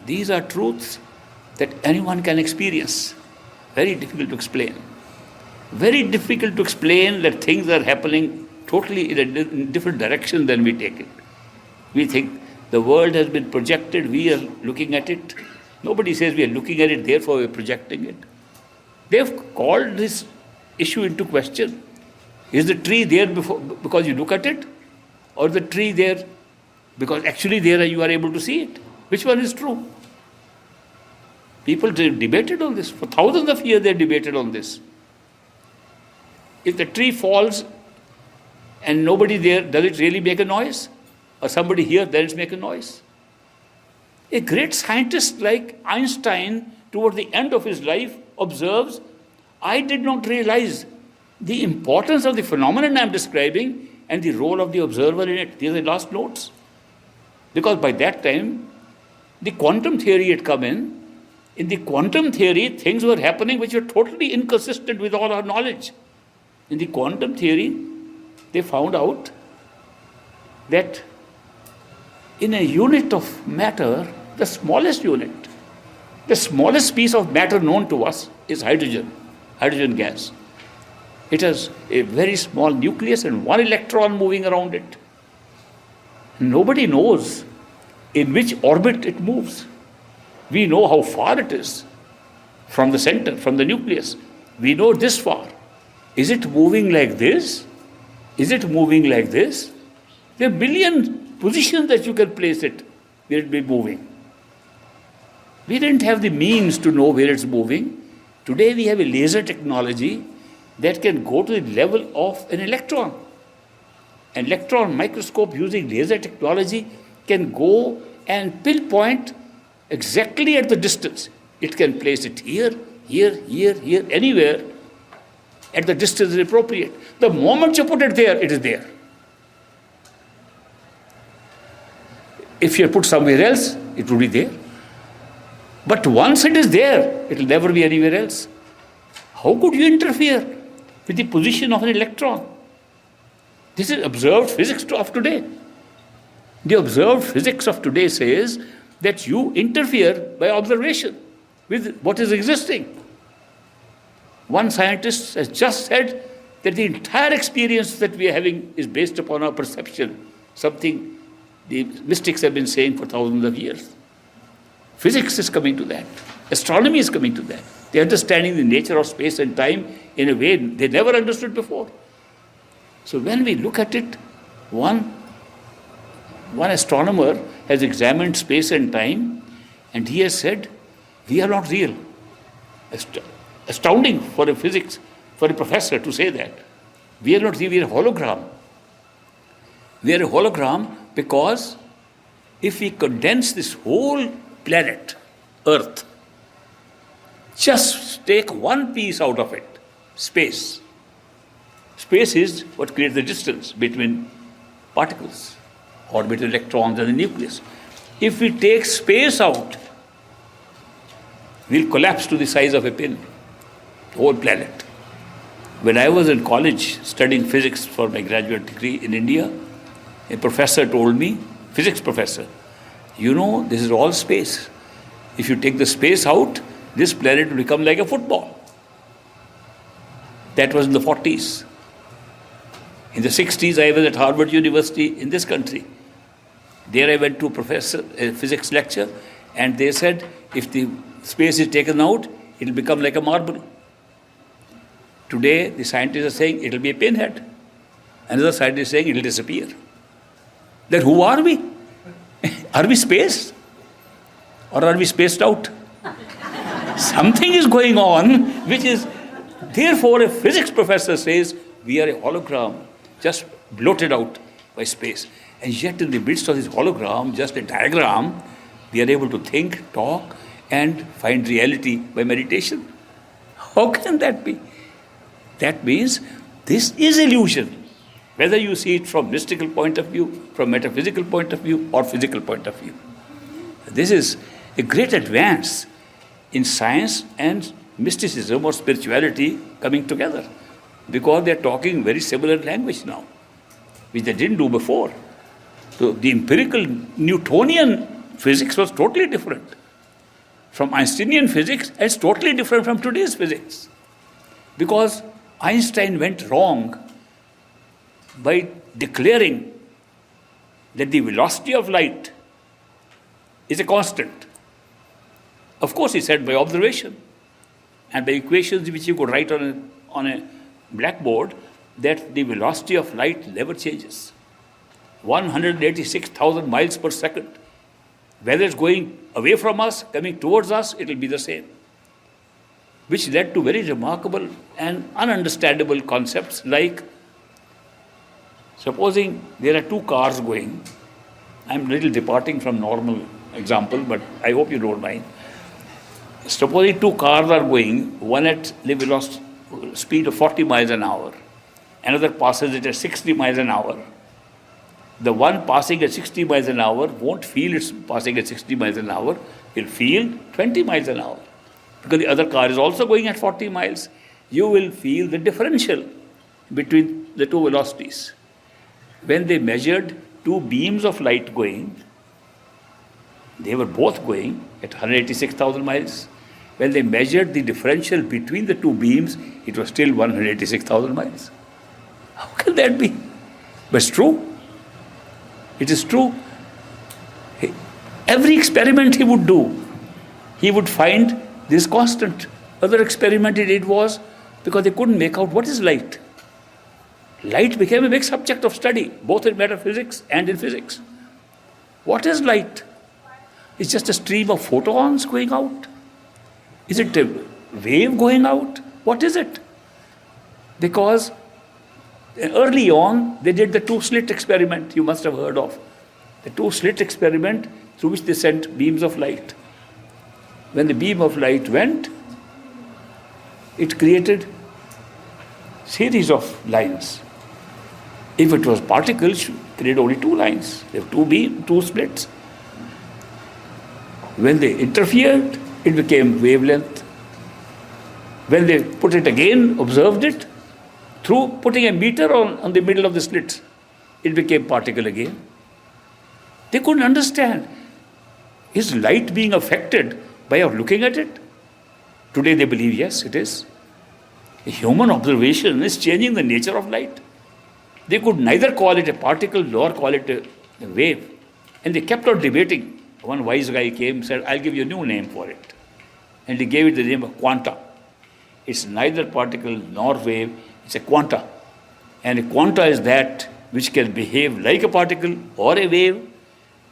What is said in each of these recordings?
These are truths that anyone can experience. Very difficult to explain. Very difficult to explain that things are happening totally in a different direction than we take it. We think the world has been projected, we are looking at it. Nobody says we are looking at it, therefore we are projecting it. They have called this issue into question. Is the tree there because you look at it? Or the tree there because actually there you are able to see it? Which one is true? People debated on this. For thousands of years they debated on this. If the tree falls and nobody there, does it really make a noise? Or somebody here, then it's make a noise? A great scientist like Einstein, toward the end of his life, observes, I did not realize the importance of the phenomenon I'm describing and the role of the observer in it. These are the last notes. Because by that time, the quantum theory had come in. In the quantum theory, things were happening which were totally inconsistent with all our knowledge. In the quantum theory, they found out that in a unit of matter, the smallest unit, the smallest piece of matter known to us is hydrogen gas. It has a very small nucleus and one electron moving around it. Nobody knows in which orbit it moves. We know how far it is from the center, from the nucleus. We know this far. Is it moving like this? Is it moving like this? There are a billion positions that you can place it where it be moving. We didn't have the means to know where it's moving. Today we have a laser technology that can go to the level of an electron. An electron microscope using laser technology can go and pinpoint exactly at the distance. It can place it here, anywhere at the distance appropriate. The moment you put it there, it is there. If you put somewhere else, it will be there. But once it is there, it will never be anywhere else. How could you interfere with the position of an electron? This is observed physics of today. The observed physics of today says that you interfere by observation with what is existing. One scientist has just said that the entire experience that we are having is based upon our perception, something the mystics have been saying for thousands of years. Physics is coming to that. Astronomy is coming to that. They're understanding the nature of space and time in a way they never understood before. So when we look at it, one astronomer has examined space and time, and he has said, we are not real. Astounding for a professor to say that. We are not real, we are a hologram. We are a hologram because if we condense this whole planet, Earth, just take one piece out of it, space. Space is what creates the distance between particles, or between electrons and the nucleus. If we take space out, we'll collapse to the size of a pin, the whole planet. When I was in college studying physics for my graduate degree in India, a professor told me, physics professor, you know, this is all space. If you take the space out, this planet will become like a football. That was in the 40s. In the 60s, I was at Harvard University in this country. There I went to a physics lecture, and they said, if the space is taken out, it will become like a marble. Today, the scientists are saying it will be a pinhead. Another scientist is saying it will disappear. Then who are we? Are we space? Or are we spaced out? Something is going on, which is, therefore, a physics professor says, we are a hologram, just bloated out by space. And yet, in the midst of this hologram, just a diagram, we are able to think, talk, and find reality by meditation. How can that be? That means this is illusion, whether you see it from mystical point of view, from metaphysical point of view, or physical point of view. This is a great advance in science and mysticism or spirituality coming together, because they're talking very similar language now, which they didn't do before. So the empirical Newtonian physics was totally different from Einsteinian physics, and it's totally different from today's physics. Because Einstein went wrong by declaring that the velocity of light is a constant. Of course, he said by observation and by equations which you could write on a blackboard, that the velocity of light never changes. 186,000 miles per second. Whether it's going away from us, coming towards us, it will be the same. Which led to very remarkable and ununderstandable concepts like, supposing there are two cars going. I'm a little departing from normal example, but I hope you don't mind. Supposing two cars are going, one at the velocity speed of 40 miles an hour, another passes it at 60 miles an hour. The one passing at 60 miles an hour won't feel it's passing at 60 miles an hour, will feel 20 miles an hour. Because the other car is also going at 40 miles, you will feel the differential between the two velocities. When they measured two beams of light going, they were both going at 186,000 miles. When they measured the differential between the two beams, it was still 186,000 miles. How can that be? But it's true. It is true. Every experiment he would do, he would find this constant. Other experiment he did was because they couldn't make out what is light. Light became a big subject of study, both in metaphysics and in physics. What is light? It's just a stream of photons going out. Is it a wave going out? What is it? Because early on, they did the two-slit experiment you must have heard of. The two-slit experiment through which they sent beams of light. When the beam of light went, it created series of lines. If it was particles, it created only two lines. There were two splits. When they interfered, it became wavelength. When they put it again, observed it, through putting a meter on the middle of the slits, it became particle again. They couldn't understand. Is light being affected by our looking at it? Today they believe, yes, it is. A human observation is changing the nature of light. They could neither call it a particle nor call it a wave. And they kept on debating. One wise guy came and said, I'll give you a new name for it. And he gave it the name of quanta. It's neither particle nor wave, it's a quanta. And a quanta is that which can behave like a particle or a wave,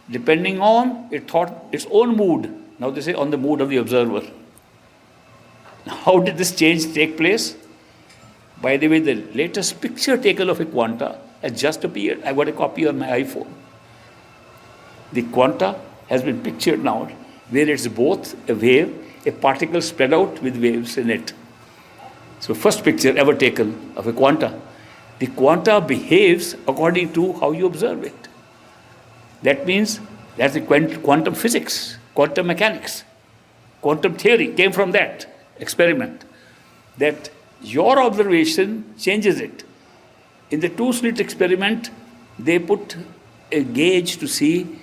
depending on its own mood. Now they say on the mood of the observer. How did this change take place? By the way, the latest picture taken of a quanta has just appeared. I got a copy on my iPhone. The quanta has been pictured now, where it's both a wave, a particle spread out with waves in it. So first picture ever taken of a quanta. The quanta behaves according to how you observe it. That means that's the quantum physics, quantum mechanics. Quantum theory came from that experiment. That your observation changes it. In the two-slit experiment, they put a gauge to see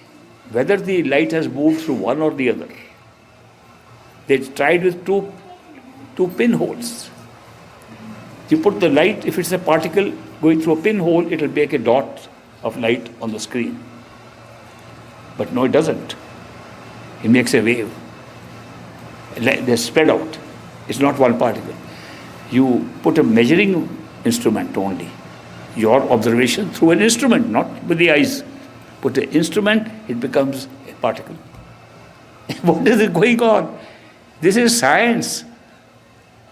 whether the light has moved through one or the other. They tried with two pinholes. You put the light, if it's a particle going through a pinhole, it will make a dot of light on the screen. But no, it doesn't. It makes a wave. They're spread out. It's not one particle. You put a measuring instrument only. Your observation through an instrument, not with the eyes. Put an instrument, it becomes a particle. What is going on? This is science.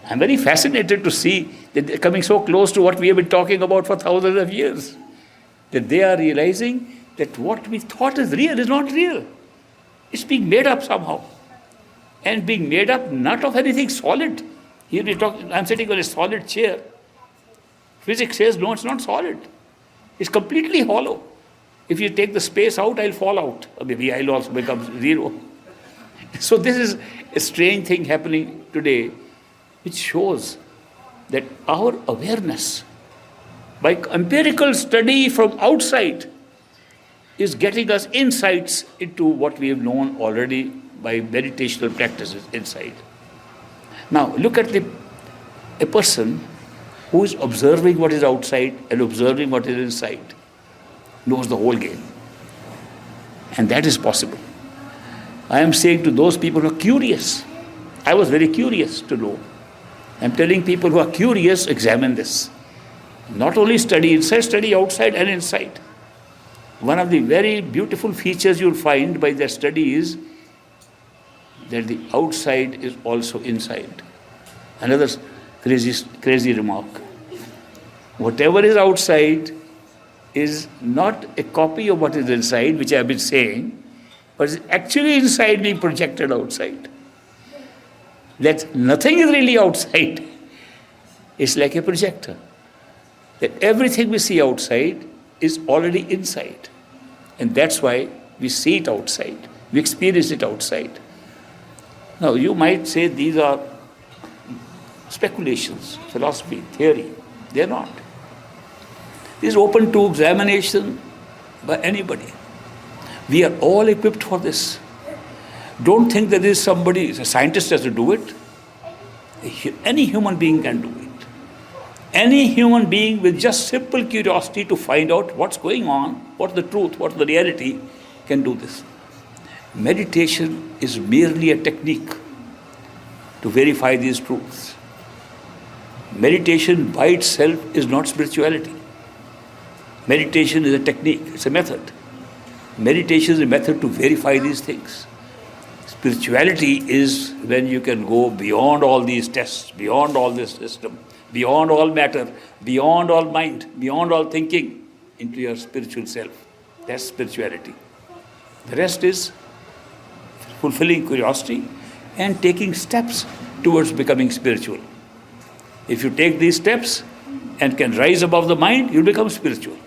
I'm very fascinated to see that they're coming so close to what we have been talking about for thousands of years. That they are realizing that what we thought is real is not real. It's being made up somehow. And being made up not of anything solid. Here I'm sitting on a solid chair. Physics says, no, it's not solid. It's completely hollow. If you take the space out, I'll fall out. Or maybe I'll also become zero. So this is a strange thing happening today, which shows that our awareness, by empirical study from outside, is getting us insights into what we have known already by meditational practices inside. Now, look at a person who is observing what is outside and observing what is inside, knows the whole game. And that is possible. I am saying to those people who are curious, I was very curious to know. I'm telling people who are curious, examine this. Not only study inside, study outside and inside. One of the very beautiful features you'll find by their study is that the outside is also inside. Another crazy remark. Whatever is outside is not a copy of what is inside, which I have been saying, but is actually inside being projected outside. That nothing is really outside. It's like a projector. That everything we see outside is already inside. And that's why we see it outside. We experience it outside. Now, you might say these are speculations, philosophy, theory. They're not. This is open to examination by anybody. We are all equipped for this. Don't think that there is somebody, a scientist has to do it. Any human being can do it. Any human being with just simple curiosity to find out what's going on, what's the truth, what's the reality, can do this. Meditation is merely a technique to verify these truths. Meditation by itself is not spirituality. Meditation is a technique, it's a method. Meditation is a method to verify these things. Spirituality is when you can go beyond all these tests, beyond all this system, beyond all matter, beyond all mind, beyond all thinking, into your spiritual self. That's spirituality. The rest is fulfilling curiosity and taking steps towards becoming spiritual. If you take these steps and can rise above the mind, you'll become spiritual.